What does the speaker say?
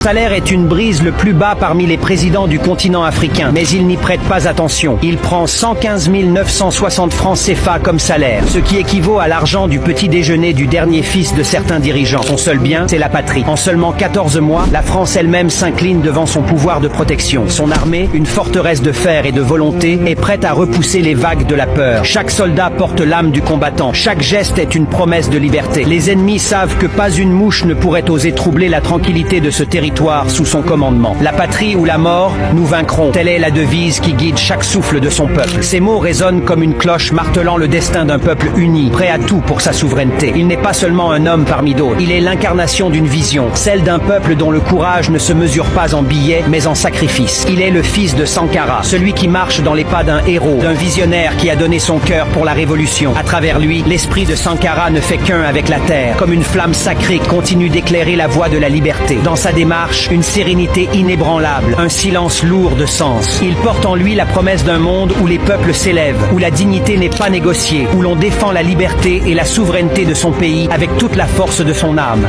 salaire est une brise le plus bas parmi les présidents du continent africain, mais il n'y prête pas attention. Il prend 115 960 francs CFA comme salaire, ce qui équivaut à l'argent du petit déjeuner du dernier fils de certains dirigeants. Son seul bien, c'est la patrie. En seulement 14 mois, la France elle-même s'incline devant son pouvoir de protection. Son armée, une forteresse de fer et de volonté, est prête à repousser les vagues de la peur. Chaque soldat porte l'âme du combattant. Chaque geste est une promesse de liberté. Les ennemis savent que pas une mouche ne pourrait oser troubler la tranquillité de ce territoire sous son commandement. La patrie ou la mort, nous vaincrons. Telle est la devise qui guide chaque souffle de son peuple. Ces mots résonnent comme une cloche martelant le destin d'un peuple uni, prêt à tout pour sa souveraineté. Il n'est pas seulement un homme parmi d'autres. Il est l'incarnation d'une vision, celle d'un peuple dont le courage ne se mesure pas en billets, mais en sacrifice. Il est le fils de Sankara, celui qui marche dans les pas d'un héros, d'un visionnaire qui a donné son cœur pour la révolution. À travers lui, l'esprit de Sankara ne fait qu'un avec la terre, comme une flamme sacrée qui continue d'éclairer la voie de la liberté. Dans sa démarche, une sérénité inébranlable, un silence lourd de sens. Il porte en lui la promesse d'un monde où les peuples s'élèvent, où la dignité n'est pas négociée, où l'on défend la liberté et la souveraineté de son pays avec toute la force de son âme.